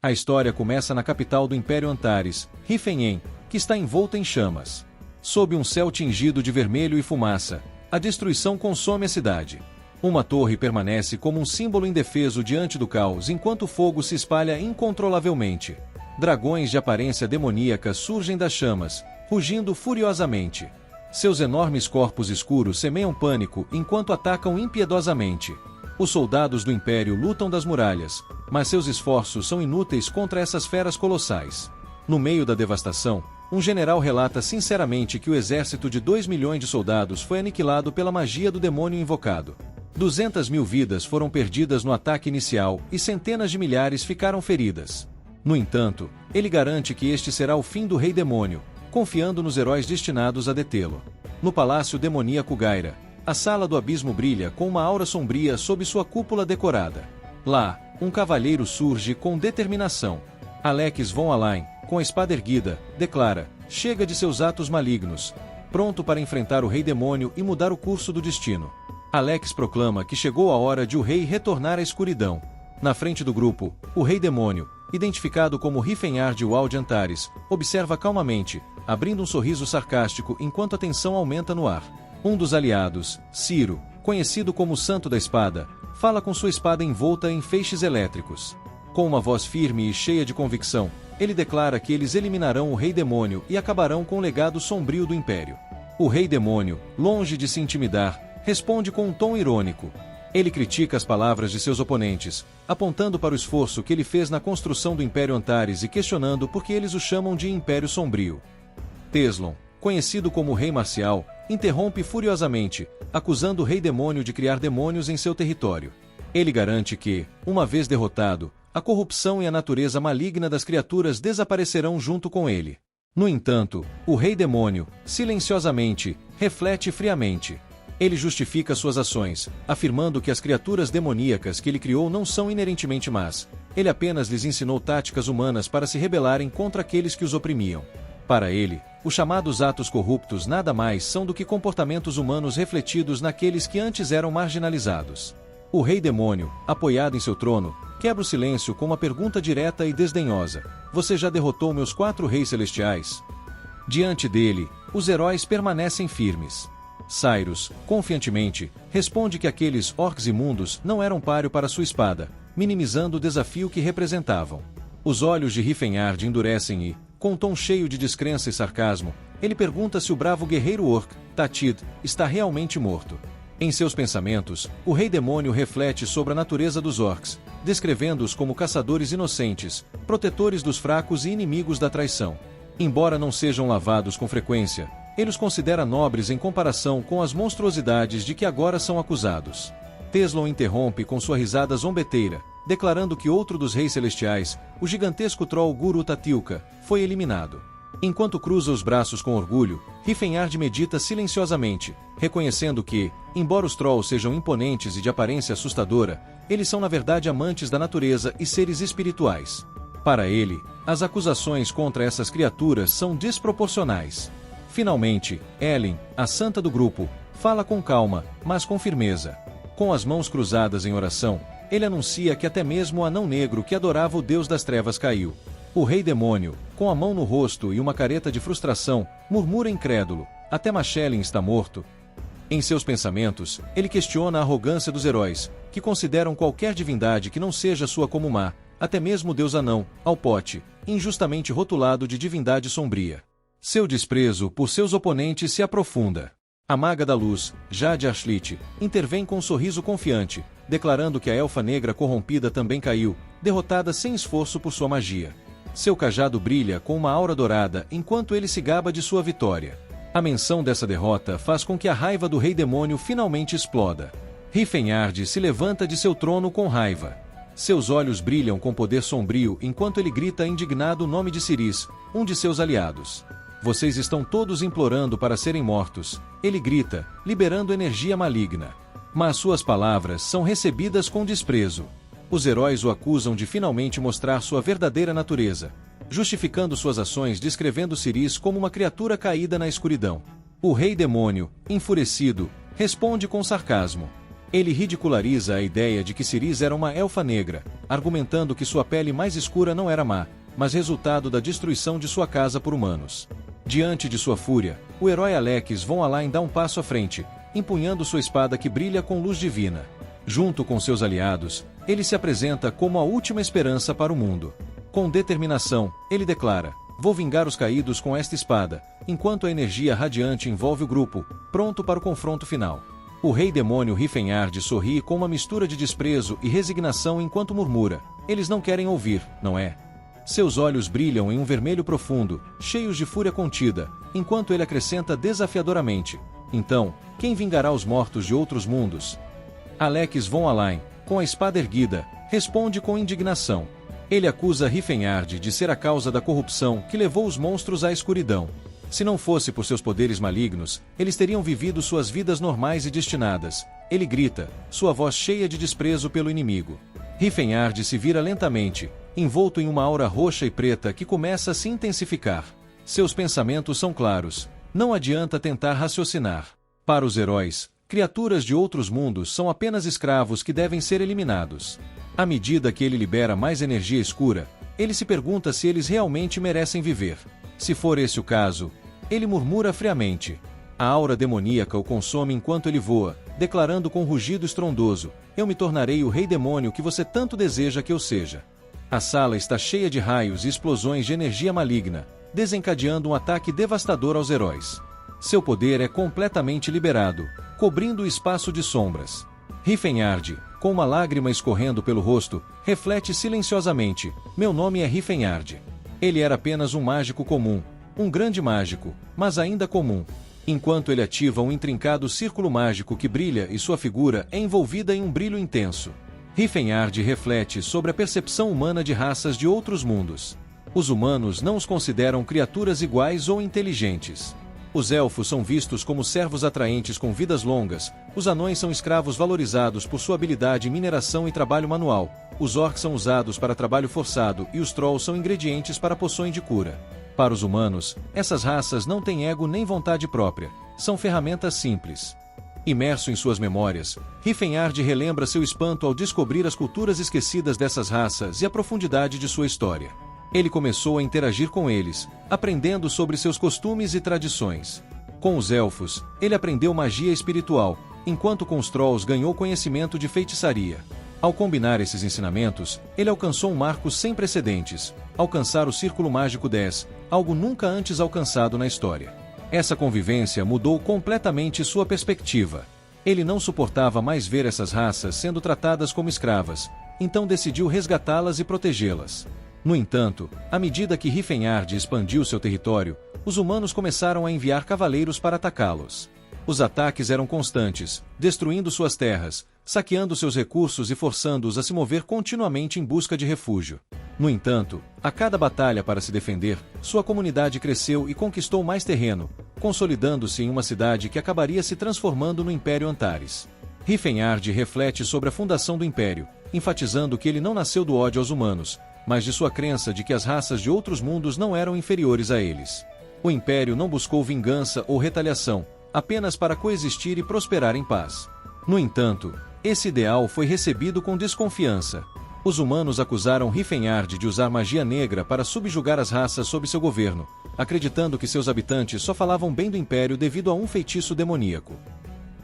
A história começa na capital do Império Antares, Rifenhem, que está envolta em chamas. Sob um céu tingido de vermelho e fumaça, a destruição consome a cidade. Uma torre permanece como um símbolo indefeso diante do caos enquanto o fogo se espalha incontrolavelmente. Dragões de aparência demoníaca surgem das chamas, rugindo furiosamente. Seus enormes corpos escuros semeiam pânico enquanto atacam impiedosamente. Os soldados do Império lutam das muralhas, mas seus esforços são inúteis contra essas feras colossais. No meio da devastação, um general relata sinceramente que o exército de 2 milhões de soldados foi aniquilado pela magia do demônio invocado. 200.000 vidas foram perdidas no ataque inicial e centenas de milhares ficaram feridas. No entanto, ele garante que este será o fim do Rei Demônio, confiando nos heróis destinados a detê-lo. No Palácio Demoníaco Gaira, a Sala do Abismo brilha com uma aura sombria sob sua cúpula decorada. Lá, um cavalheiro surge com determinação. Alex von Alain, com a espada erguida, declara: chega de seus atos malignos, pronto para enfrentar o Rei Demônio e mudar o curso do destino. Alex proclama que chegou a hora de o rei retornar à escuridão. Na frente do grupo, o Rei Demônio, identificado como Rifenhar de Wald Antares, observa calmamente, abrindo um sorriso sarcástico enquanto a tensão aumenta no ar. Um dos aliados, Ciro, conhecido como Santo da Espada, fala com sua espada envolta em feixes elétricos. Com uma voz firme e cheia de convicção, ele declara que eles eliminarão o Rei Demônio e acabarão com o legado sombrio do Império. O Rei Demônio, longe de se intimidar, responde com um tom irônico. Ele critica as palavras de seus oponentes, apontando para o esforço que ele fez na construção do Império Antares e questionando por que eles o chamam de Império Sombrio. Teslon, conhecido como Rei Marcial, interrompe furiosamente, acusando o Rei Demônio de criar demônios em seu território. Ele garante que, uma vez derrotado, a corrupção e a natureza maligna das criaturas desaparecerão junto com ele. No entanto, o Rei Demônio, silenciosamente, reflete friamente. Ele justifica suas ações, afirmando que as criaturas demoníacas que ele criou não são inerentemente más. Ele apenas lhes ensinou táticas humanas para se rebelarem contra aqueles que os oprimiam. Para ele, os chamados atos corruptos nada mais são do que comportamentos humanos refletidos naqueles que antes eram marginalizados. O Rei Demônio, apoiado em seu trono, quebra o silêncio com uma pergunta direta e desdenhosa: você já derrotou meus 4 reis celestiais? Diante dele, os heróis permanecem firmes. Cyrus, confiantemente, responde que aqueles orcs imundos não eram páreo para sua espada, minimizando o desafio que representavam. Os olhos de Rifenhard endurecem e, com um tom cheio de descrença e sarcasmo, ele pergunta se o bravo guerreiro orc, Tatid, está realmente morto. Em seus pensamentos, o Rei Demônio reflete sobre a natureza dos orcs, descrevendo-os como caçadores inocentes, protetores dos fracos e inimigos da traição. Embora não sejam lavados com frequência, ele os considera nobres em comparação com as monstruosidades de que agora são acusados. Teslon interrompe com sua risada zombeteira, declarando que outro dos reis celestiais, o gigantesco troll Guru Tatilka, foi eliminado. Enquanto cruza os braços com orgulho, Rifenhard medita silenciosamente, reconhecendo que, embora os trolls sejam imponentes e de aparência assustadora, eles são na verdade amantes da natureza e seres espirituais. Para ele, as acusações contra essas criaturas são desproporcionais. Finalmente, Ellen, a santa do grupo, fala com calma, mas com firmeza. Com as mãos cruzadas em oração, ele anuncia que até mesmo o anão negro que adorava o deus das trevas caiu. O Rei Demônio, com a mão no rosto e uma careta de frustração, murmura incrédulo: até Machelin está morto. Em seus pensamentos, ele questiona a arrogância dos heróis, que consideram qualquer divindade que não seja sua como má, até mesmo o deus anão, Alpote, injustamente rotulado de divindade sombria. Seu desprezo por seus oponentes se aprofunda. A Maga da Luz, Jade Ashlit, intervém com um sorriso confiante, declarando que a Elfa Negra corrompida também caiu, derrotada sem esforço por sua magia. Seu cajado brilha com uma aura dourada enquanto ele se gaba de sua vitória. A menção dessa derrota faz com que a raiva do Rei Demônio finalmente exploda. Rifenhard se levanta de seu trono com raiva. Seus olhos brilham com poder sombrio enquanto ele grita indignado o nome de Ciris, um de seus aliados. Vocês estão todos implorando para serem mortos, ele grita, liberando energia maligna. Mas suas palavras são recebidas com desprezo. Os heróis o acusam de finalmente mostrar sua verdadeira natureza, justificando suas ações descrevendo Ciris como uma criatura caída na escuridão. O Rei Demônio, enfurecido, responde com sarcasmo: Ele ridiculariza a ideia de que Ciriz era uma elfa negra, argumentando que sua pele mais escura não era má, mas resultado da destruição de sua casa por humanos. Diante de sua fúria, o herói Alex von Alain dá um passo à frente, empunhando sua espada que brilha com luz divina. Junto com seus aliados, ele se apresenta como a última esperança para o mundo. Com determinação, ele declara: "Vou vingar os caídos com esta espada", enquanto a energia radiante envolve o grupo, pronto para o confronto final. O rei demônio Rifenhard sorri com uma mistura de desprezo e resignação enquanto murmura: "Eles não querem ouvir, não é?" Seus olhos brilham em um vermelho profundo, cheios de fúria contida, enquanto ele acrescenta desafiadoramente: "Então, quem vingará os mortos de outros mundos?" Alex von Alain, com a espada erguida, responde com indignação. Ele acusa Rifenhard de ser a causa da corrupção que levou os monstros à escuridão. Se não fosse por seus poderes malignos, eles teriam vivido suas vidas normais e destinadas. Ele grita, sua voz cheia de desprezo pelo inimigo. Rifenhard se vira lentamente, envolto em uma aura roxa e preta que começa a se intensificar. Seus pensamentos são claros. Não adianta tentar raciocinar. Para os heróis, criaturas de outros mundos são apenas escravos que devem ser eliminados. À medida que ele libera mais energia escura, ele se pergunta se eles realmente merecem viver. Se for esse o caso, ele murmura friamente. A aura demoníaca o consome enquanto ele voa, declarando com rugido estrondoso: "Eu me tornarei o rei demônio que você tanto deseja que eu seja." A sala está cheia de raios e explosões de energia maligna, desencadeando um ataque devastador aos heróis. Seu poder é completamente liberado, cobrindo o espaço de sombras. Rifenhard, com uma lágrima escorrendo pelo rosto, reflete silenciosamente: "Meu nome é Rifenhard." Ele era apenas um mágico comum, um grande mágico, mas ainda comum. Enquanto ele ativa um intrincado círculo mágico que brilha e sua figura é envolvida em um brilho intenso. Rifenhard reflete sobre a percepção humana de raças de outros mundos. Os humanos não os consideram criaturas iguais ou inteligentes. Os elfos são vistos como servos atraentes com vidas longas, os anões são escravos valorizados por sua habilidade em mineração e trabalho manual, os orcs são usados para trabalho forçado e os trolls são ingredientes para poções de cura. Para os humanos, essas raças não têm ego nem vontade própria, são ferramentas simples. Imerso em suas memórias, Rifenhard relembra seu espanto ao descobrir as culturas esquecidas dessas raças e a profundidade de sua história. Ele começou a interagir com eles, aprendendo sobre seus costumes e tradições. Com os elfos, ele aprendeu magia espiritual, enquanto com os trolls ganhou conhecimento de feitiçaria. Ao combinar esses ensinamentos, ele alcançou um marco sem precedentes: alcançar o Círculo Mágico 10, algo nunca antes alcançado na história. Essa convivência mudou completamente sua perspectiva. Ele não suportava mais ver essas raças sendo tratadas como escravas, então decidiu resgatá-las e protegê-las. No entanto, à medida que Rifenhard expandiu seu território, os humanos começaram a enviar cavaleiros para atacá-los. Os ataques eram constantes, destruindo suas terras, saqueando seus recursos e forçando-os a se mover continuamente em busca de refúgio. No entanto, a cada batalha para se defender, sua comunidade cresceu e conquistou mais terreno, consolidando-se em uma cidade que acabaria se transformando no Império Antares. Rifenhard reflete sobre a fundação do Império, enfatizando que ele não nasceu do ódio aos humanos, mas de sua crença de que as raças de outros mundos não eram inferiores a eles. O Império não buscou vingança ou retaliação, apenas para coexistir e prosperar em paz. No entanto, esse ideal foi recebido com desconfiança. Os humanos acusaram Rifenhard de usar magia negra para subjugar as raças sob seu governo, acreditando que seus habitantes só falavam bem do Império devido a um feitiço demoníaco.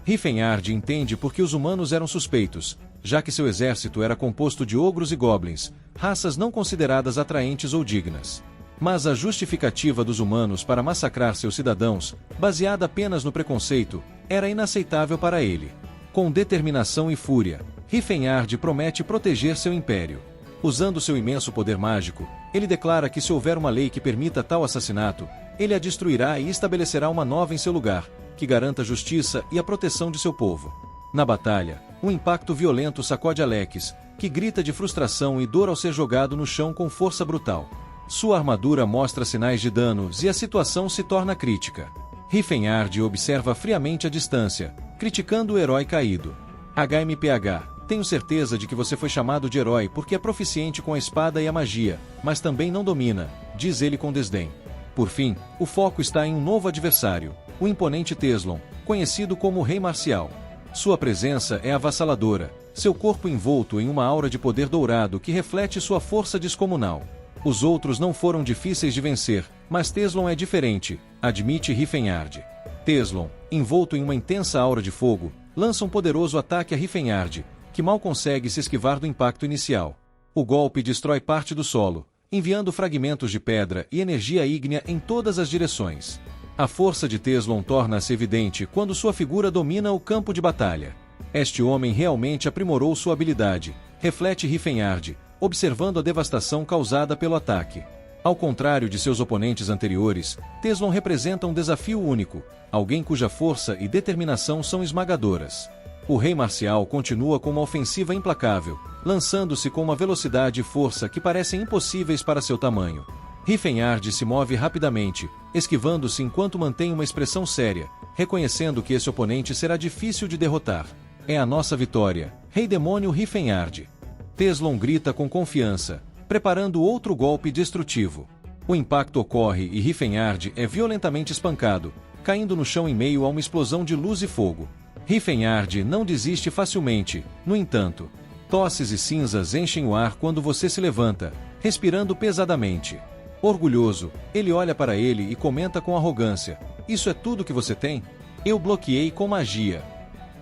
Rifenhard entende por que os humanos eram suspeitos, já que seu exército era composto de ogros e goblins, raças não consideradas atraentes ou dignas. Mas a justificativa dos humanos para massacrar seus cidadãos, baseada apenas no preconceito, era inaceitável para ele. Com determinação e fúria, Rifenhard promete proteger seu império. Usando seu imenso poder mágico, ele declara que se houver uma lei que permita tal assassinato, ele a destruirá e estabelecerá uma nova em seu lugar, que garanta a justiça e a proteção de seu povo. Na batalha, um impacto violento sacode Alex, que grita de frustração e dor ao ser jogado no chão com força brutal. Sua armadura mostra sinais de danos e a situação se torna crítica. Rifenhard observa friamente a distância, criticando o herói caído. HMPH, tenho certeza de que você foi chamado de herói porque é proficiente com a espada e a magia, mas também não domina, diz ele com desdém. Por fim, o foco está em um novo adversário, o imponente Teslon, conhecido como Rei Marcial. Sua presença é avassaladora, seu corpo envolto em uma aura de poder dourado que reflete sua força descomunal. Os outros não foram difíceis de vencer, mas Teslon é diferente, admite Rifenhard. Teslon, envolto em uma intensa aura de fogo, lança um poderoso ataque a Rifenhard, que mal consegue se esquivar do impacto inicial. O golpe destrói parte do solo, enviando fragmentos de pedra e energia ígnea em todas as direções. A força de Teslon torna-se evidente quando sua figura domina o campo de batalha. Este homem realmente aprimorou sua habilidade, reflete Rifenhard, observando a devastação causada pelo ataque. Ao contrário de seus oponentes anteriores, Teslon representa um desafio único, alguém cuja força e determinação são esmagadoras. O rei marcial continua com uma ofensiva implacável, lançando-se com uma velocidade e força que parecem impossíveis para seu tamanho. Rifenhard se move rapidamente, esquivando-se enquanto mantém uma expressão séria, reconhecendo que esse oponente será difícil de derrotar. É a nossa vitória, Rei Demônio Rifenhard. Teslon grita com confiança, preparando outro golpe destrutivo. O impacto ocorre e Rifenhard é violentamente espancado, caindo no chão em meio a uma explosão de luz e fogo. Rifenhard não desiste facilmente, no entanto. Tosses e cinzas enchem o ar quando você se levanta, respirando pesadamente. Orgulhoso, ele olha para ele e comenta com arrogância: "Isso é tudo que você tem? Eu bloqueei com magia."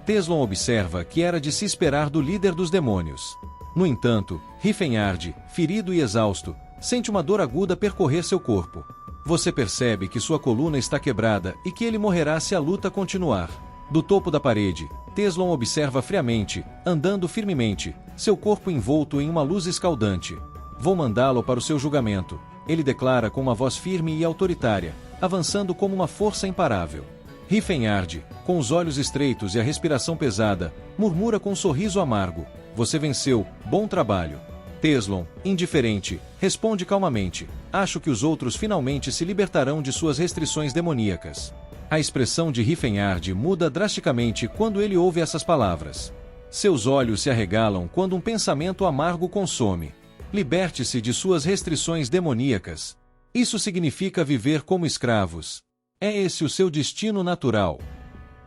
Teslon observa que era de se esperar do líder dos demônios. No entanto, Rifenhard, ferido e exausto, sente uma dor aguda percorrer seu corpo. Você percebe que sua coluna está quebrada e que ele morrerá se a luta continuar. Do topo da parede, Teslon observa friamente, andando firmemente, seu corpo envolto em uma luz escaldante. "Vou mandá-lo para o seu julgamento," ele declara com uma voz firme e autoritária, avançando como uma força imparável. Rifenhard, com os olhos estreitos e a respiração pesada, murmura com um sorriso amargo: "Você venceu, bom trabalho." Teslon, indiferente, responde calmamente: "Acho que os outros finalmente se libertarão de suas restrições demoníacas." A expressão de Rifenhard muda drasticamente quando ele ouve essas palavras. Seus olhos se arregalam quando um pensamento amargo consome. Liberte-se de suas restrições demoníacas. Isso significa viver como escravos. É esse o seu destino natural.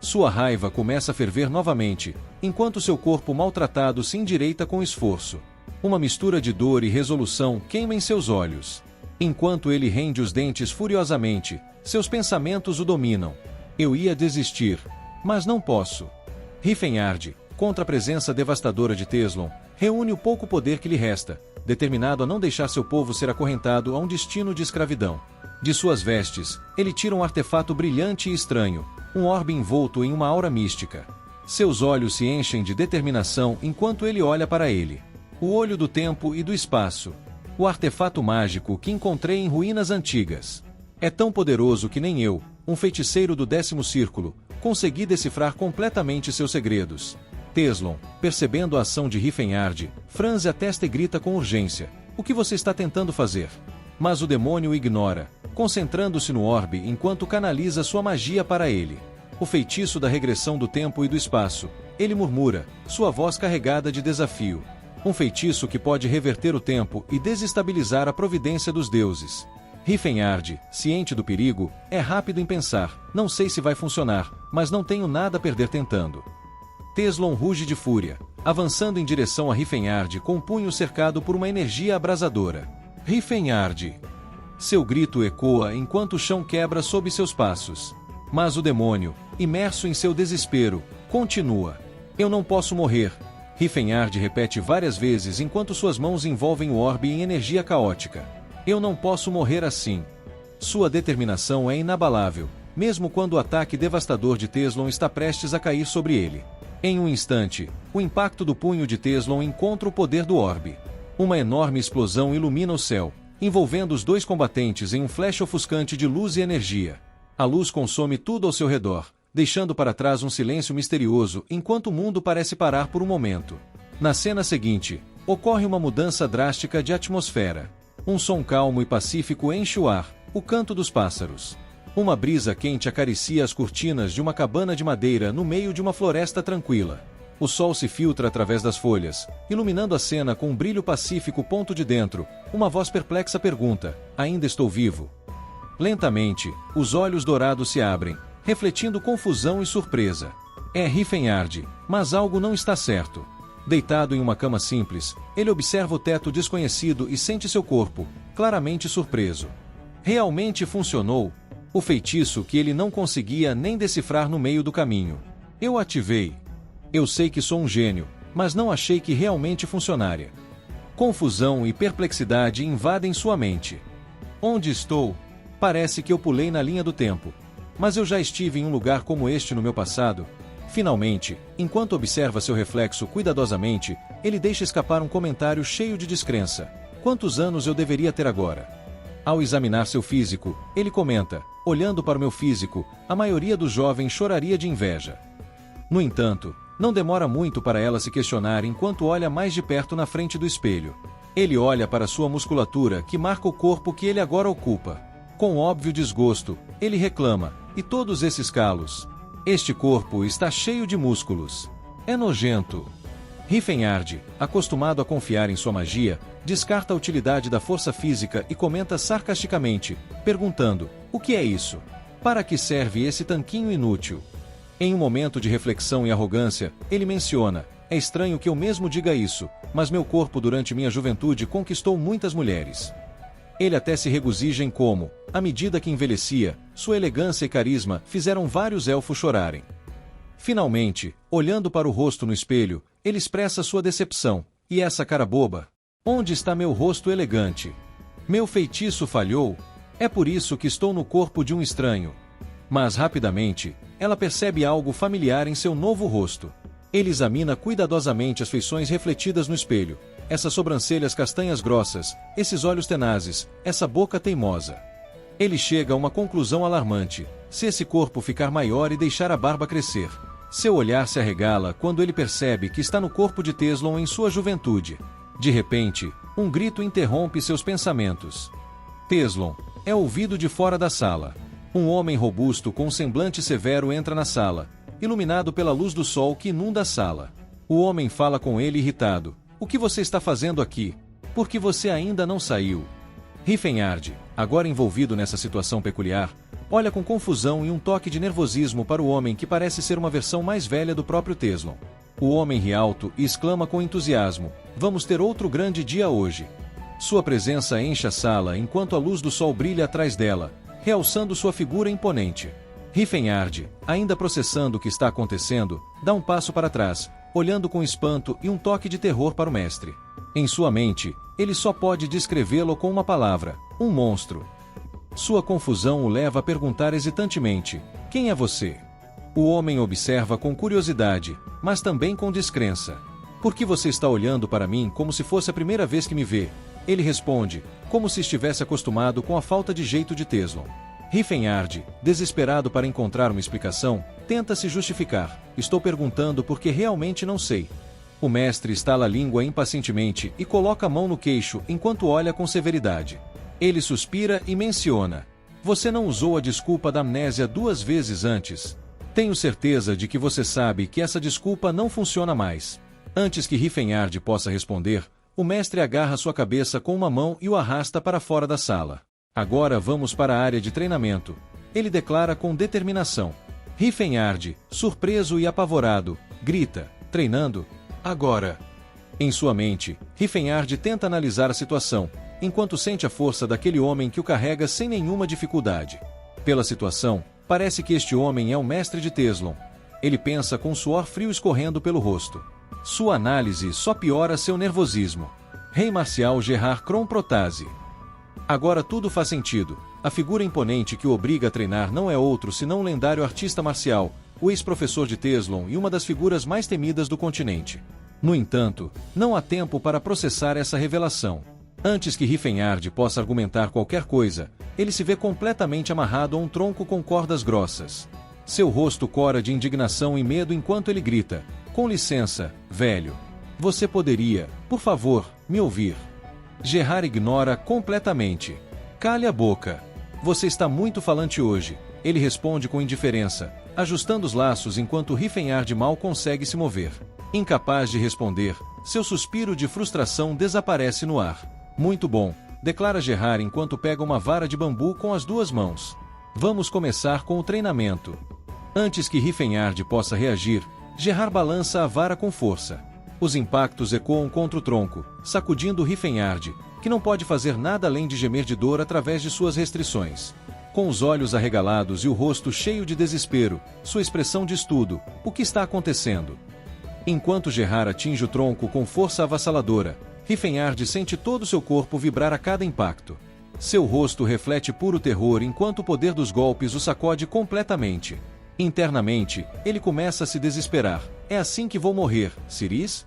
Sua raiva começa a ferver novamente, enquanto seu corpo maltratado se endireita com esforço. Uma mistura de dor e resolução queima em seus olhos. Enquanto ele rende os dentes furiosamente, seus pensamentos o dominam. "Eu ia desistir, mas não posso." Rifenhard, contra a presença devastadora de Teslon, reúne o pouco poder que lhe resta, determinado a não deixar seu povo ser acorrentado a um destino de escravidão. De suas vestes, ele tira um artefato brilhante e estranho, um orbe envolto em uma aura mística. Seus olhos se enchem de determinação enquanto ele olha para ele. O olho do tempo e do espaço. O artefato mágico que encontrei em ruínas antigas. É tão poderoso que nem eu, um feiticeiro do 10º círculo, consegui decifrar completamente seus segredos. Teslon, percebendo a ação de Rifenhard, franze a testa e grita com urgência: "O que você está tentando fazer?" Mas o demônio o ignora, concentrando-se no orbe enquanto canaliza sua magia para ele. O feitiço da regressão do tempo e do espaço, ele murmura, sua voz carregada de desafio. Um feitiço que pode reverter o tempo e desestabilizar a providência dos deuses. Rifenhard, ciente do perigo, é rápido em pensar: "Não sei se vai funcionar, mas não tenho nada a perder tentando." Teslon ruge de fúria, avançando em direção a Rifenhard com o punho cercado por uma energia abrasadora. "Rifenhard!" Seu grito ecoa enquanto o chão quebra sob seus passos. Mas o demônio, imerso em seu desespero, continua. "Eu não posso morrer." Rifenhard repete várias vezes enquanto suas mãos envolvem o orbe em energia caótica. "Eu não posso morrer assim." Sua determinação é inabalável, mesmo quando o ataque devastador de Teslon está prestes a cair sobre ele. Em um instante, o impacto do punho de Teslon encontra o poder do orbe. Uma enorme explosão ilumina o céu, envolvendo os dois combatentes em um flash ofuscante de luz e energia. A luz consome tudo ao seu redor, deixando para trás um silêncio misterioso enquanto o mundo parece parar por um momento. Na cena seguinte, ocorre uma mudança drástica de atmosfera. Um som calmo e pacífico enche o ar, o canto dos pássaros. Uma brisa quente acaricia as cortinas de uma cabana de madeira no meio de uma floresta tranquila. O sol se filtra através das folhas, iluminando a cena com um brilho pacífico. Ponto de dentro, uma voz perplexa pergunta: "Ainda estou vivo?" Lentamente, os olhos dourados se abrem, refletindo confusão e surpresa. É Riefenard, mas algo não está certo. Deitado em uma cama simples, ele observa o teto desconhecido e sente seu corpo, claramente surpreso. Realmente funcionou. O feitiço que ele não conseguia nem decifrar no meio do caminho. Eu ativei. Eu sei que sou um gênio, mas não achei que realmente funcionaria. Confusão e perplexidade invadem sua mente. Onde estou? Parece que eu pulei na linha do tempo. Mas eu já estive em um lugar como este no meu passado. Finalmente, enquanto observa seu reflexo cuidadosamente, ele deixa escapar um comentário cheio de descrença. Quantos anos eu deveria ter agora? Ao examinar seu físico, ele comenta, olhando para o meu físico, a maioria dos jovens choraria de inveja. No entanto, não demora muito para ela se questionar enquanto olha mais de perto na frente do espelho. Ele olha para sua musculatura que marca o corpo que ele agora ocupa. Com óbvio desgosto, ele reclama, e todos esses calos? Este corpo está cheio de músculos. É nojento. Riefenard, acostumado a confiar em sua magia, descarta a utilidade da força física e comenta sarcasticamente, perguntando, o que é isso? Para que serve esse tanquinho inútil? Em um momento de reflexão e arrogância, ele menciona, é estranho que eu mesmo diga isso, mas meu corpo durante minha juventude conquistou muitas mulheres. Ele até se regozija em como, à medida que envelhecia, sua elegância e carisma fizeram vários elfos chorarem. Finalmente, olhando para o rosto no espelho, ele expressa sua decepção. E essa cara boba? Onde está meu rosto elegante? Meu feitiço falhou? É por isso que estou no corpo de um estranho. Mas rapidamente, ela percebe algo familiar em seu novo rosto. Ele examina cuidadosamente as feições refletidas no espelho. Essas sobrancelhas castanhas grossas, esses olhos tenazes, essa boca teimosa. Ele chega a uma conclusão alarmante. Se esse corpo ficar maior e deixar a barba crescer, seu olhar se arregala quando ele percebe que está no corpo de Teslon em sua juventude. De repente, um grito interrompe seus pensamentos. Teslon é ouvido de fora da sala. Um homem robusto com um semblante severo entra na sala, iluminado pela luz do sol que inunda a sala. O homem fala com ele irritado. O que você está fazendo aqui? Por que você ainda não saiu? Riefenard, agora envolvido nessa situação peculiar, olha com confusão e um toque de nervosismo para o homem que parece ser uma versão mais velha do próprio Teslon. O homem ri alto e exclama com entusiasmo, vamos ter outro grande dia hoje. Sua presença enche a sala enquanto a luz do sol brilha atrás dela, realçando sua figura imponente. Riefenard, ainda processando o que está acontecendo, dá um passo para trás, olhando com espanto e um toque de terror para o mestre. Em sua mente, ele só pode descrevê-lo com uma palavra, um monstro. Sua confusão o leva a perguntar hesitantemente, quem é você? O homem observa com curiosidade, mas também com descrença. Por que você está olhando para mim como se fosse a primeira vez que me vê? Ele responde, como se estivesse acostumado com a falta de jeito de Teslon. Riefenard, desesperado para encontrar uma explicação, tenta se justificar. Estou perguntando porque realmente não sei. O mestre estala a língua impacientemente e coloca a mão no queixo enquanto olha com severidade. Ele suspira e menciona. Você não usou a desculpa da amnésia 2 vezes antes. Tenho certeza de que você sabe que essa desculpa não funciona mais. Antes que Riefenard possa responder, o mestre agarra sua cabeça com uma mão e o arrasta para fora da sala. Agora vamos para a área de treinamento. Ele declara com determinação. Riefenard, surpreso e apavorado, grita, treinando? Agora. Em sua mente, Riefenard tenta analisar a situação, enquanto sente a força daquele homem que o carrega sem nenhuma dificuldade. Pela situação, parece que este homem é o mestre de Teslon. Ele pensa com suor frio escorrendo pelo rosto. Sua análise só piora seu nervosismo. Rei Marcial Gerard Kron Protase. Agora tudo faz sentido. A figura imponente que o obriga a treinar não é outro senão um lendário artista marcial, o ex-professor de Teslon e uma das figuras mais temidas do continente. No entanto, não há tempo para processar essa revelação. Antes que Riefenard possa argumentar qualquer coisa, ele se vê completamente amarrado a um tronco com cordas grossas. Seu rosto cora de indignação e medo enquanto ele grita, com licença, velho. Você poderia, por favor, me ouvir? Gerard ignora completamente. Cale a boca. Você está muito falante hoje. Ele responde com indiferença, ajustando os laços enquanto Riefenard mal consegue se mover. Incapaz de responder, seu suspiro de frustração desaparece no ar. Muito bom, declara Gerard enquanto pega uma vara de bambu com as 2 mãos. Vamos começar com o treinamento. Antes que Rifenhard possa reagir, Gerard balança a vara com força. Os impactos ecoam contra o tronco, sacudindo Rifenhard, que não pode fazer nada além de gemer de dor através de suas restrições. Com os olhos arregalados e o rosto cheio de desespero, sua expressão diz tudo: o que está acontecendo? Enquanto Gerard atinge o tronco com força avassaladora, Rifenhard sente todo seu corpo vibrar a cada impacto. Seu rosto reflete puro terror enquanto o poder dos golpes o sacode completamente. Internamente, ele começa a se desesperar. É assim que vou morrer, Ciris?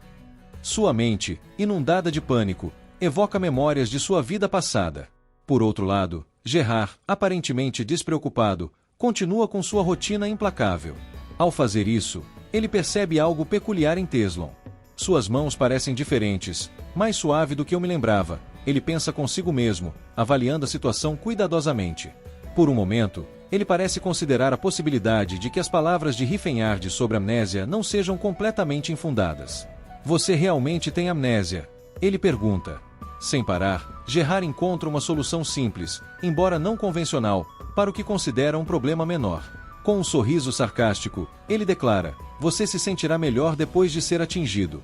Sua mente, inundada de pânico, evoca memórias de sua vida passada. Por outro lado, Gerard, aparentemente despreocupado, continua com sua rotina implacável. Ao fazer isso, ele percebe algo peculiar em Teslon. Suas mãos parecem diferentes, mais suave do que eu me lembrava. Ele pensa consigo mesmo, avaliando a situação cuidadosamente. Por um momento, ele parece considerar a possibilidade de que as palavras de Rifenhard sobre amnésia não sejam completamente infundadas. Você realmente tem amnésia? Ele pergunta. Sem parar, Gerard encontra uma solução simples, embora não convencional, para o que considera um problema menor. Com um sorriso sarcástico, ele declara: você se sentirá melhor depois de ser atingido.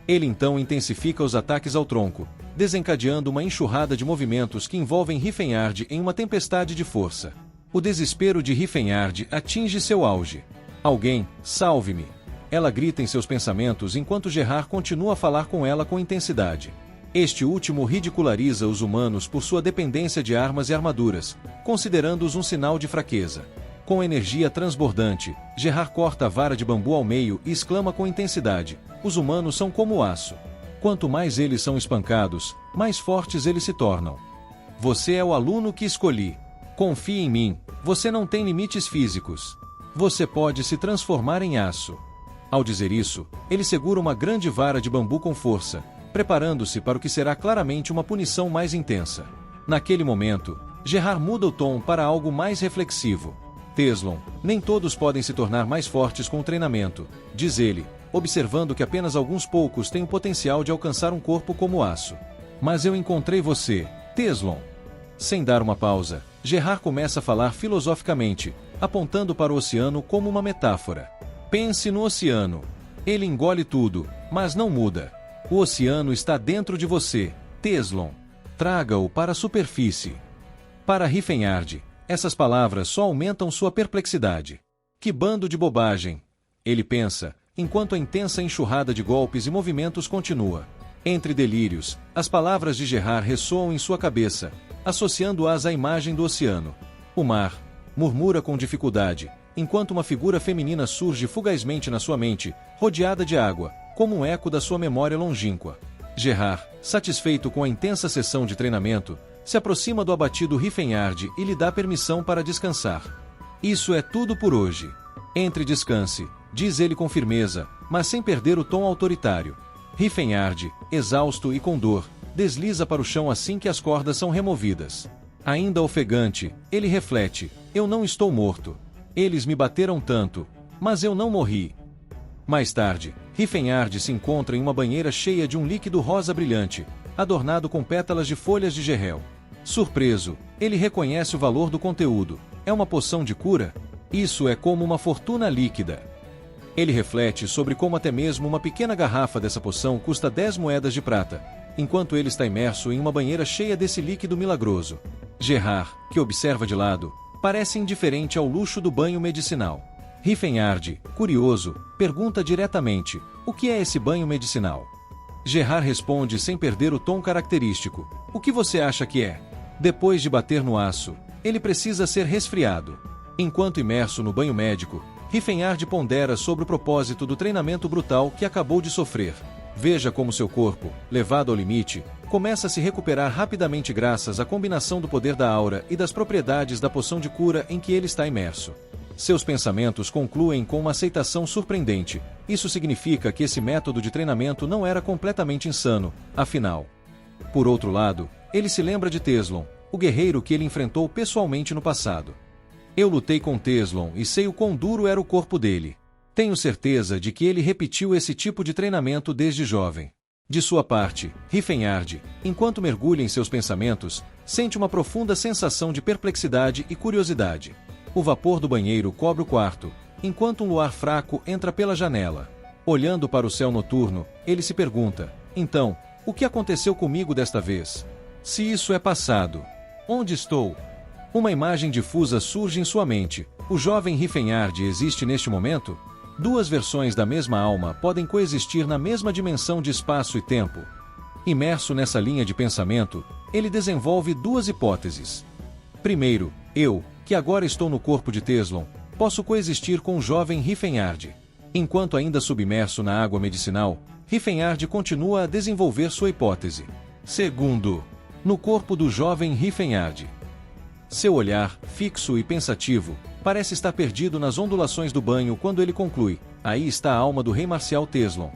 Ele então intensifica os ataques ao tronco, desencadeando uma enxurrada de movimentos que envolvem Rifenhard em uma tempestade de força. O desespero de Rifenhard atinge seu auge. Alguém, salve-me! Ela grita em seus pensamentos enquanto Gerard continua a falar com ela com intensidade. Este último ridiculariza os humanos por sua dependência de armas e armaduras, considerando-os um sinal de fraqueza. Com energia transbordante, Gerard corta a vara de bambu ao meio e exclama com intensidade: os humanos são como aço. Quanto mais eles são espancados, mais fortes eles se tornam. Você é o aluno que escolhi. Confie em mim, você não tem limites físicos. Você pode se transformar em aço. Ao dizer isso, ele segura uma grande vara de bambu com força, preparando-se para o que será claramente uma punição mais intensa. Naquele momento, Gerard muda o tom para algo mais reflexivo. Teslon, nem todos podem se tornar mais fortes com o treinamento, diz ele, observando que apenas alguns poucos têm o potencial de alcançar um corpo como aço. Mas eu encontrei você, Teslon. Sem dar uma pausa, Gerard começa a falar filosoficamente, apontando para o oceano como uma metáfora. Pense no oceano. Ele engole tudo, mas não muda. O oceano está dentro de você, Teslon. Traga-o para a superfície. Para Rifenhard, essas palavras só aumentam sua perplexidade. Que bando de bobagem! Ele pensa, enquanto a intensa enxurrada de golpes e movimentos continua. Entre delírios, as palavras de Gerard ressoam em sua cabeça, associando-as à imagem do oceano. O mar, murmura com dificuldade, enquanto uma figura feminina surge fugazmente na sua mente, rodeada de água, como um eco da sua memória longínqua. Gerard, satisfeito com a intensa sessão de treinamento, se aproxima do abatido Rifenhard e lhe dá permissão para descansar. Isso é tudo por hoje. Entre e descanse, diz ele com firmeza, mas sem perder o tom autoritário. Rifenhard, exausto e com dor, desliza para o chão assim que as cordas são removidas. Ainda ofegante, ele reflete: eu não estou morto. Eles me bateram tanto, mas eu não morri. Mais tarde, Rifenhard se encontra em uma banheira cheia de um líquido rosa brilhante, adornado com pétalas de folhas de gerel. Surpreso, ele reconhece o valor do conteúdo. É uma poção de cura? Isso é como uma fortuna líquida. Ele reflete sobre como até mesmo uma pequena garrafa dessa poção custa 10 moedas de prata, enquanto ele está imerso em uma banheira cheia desse líquido milagroso. Gerard, que observa de lado, parece indiferente ao luxo do banho medicinal. Rifenhard, curioso, pergunta diretamente: o que é esse banho medicinal? Gerard responde sem perder o tom característico: o que você acha que é? Depois de bater no aço, ele precisa ser resfriado. Enquanto imerso no banho médico, Rifenhard pondera sobre o propósito do treinamento brutal que acabou de sofrer. Veja como seu corpo, levado ao limite, começa a se recuperar rapidamente graças à combinação do poder da aura e das propriedades da poção de cura em que ele está imerso. Seus pensamentos concluem com uma aceitação surpreendente. Isso significa que esse método de treinamento não era completamente insano, afinal. Por outro lado, ele se lembra de Teslon, o guerreiro que ele enfrentou pessoalmente no passado. Eu lutei com Teslon e sei o quão duro era o corpo dele. Tenho certeza de que ele repetiu esse tipo de treinamento desde jovem. De sua parte, Rifenhard, enquanto mergulha em seus pensamentos, sente uma profunda sensação de perplexidade e curiosidade. O vapor do banheiro cobre o quarto, enquanto um luar fraco entra pela janela. Olhando para o céu noturno, ele se pergunta: então, o que aconteceu comigo desta vez? Se isso é passado, onde estou? Uma imagem difusa surge em sua mente. O jovem Rifenhard existe neste momento? Duas versões da mesma alma podem coexistir na mesma dimensão de espaço e tempo. Imerso nessa linha de pensamento, ele desenvolve duas hipóteses. Primeiro, eu, que agora estou no corpo de Teslon, posso coexistir com o jovem Rifenhard. Enquanto ainda submerso na água medicinal, Rifenhard continua a desenvolver sua hipótese. Segundo, no corpo do jovem Rifenhard. Seu olhar, fixo e pensativo, parece estar perdido nas ondulações do banho quando ele conclui: aí está a alma do rei marcial Teslon.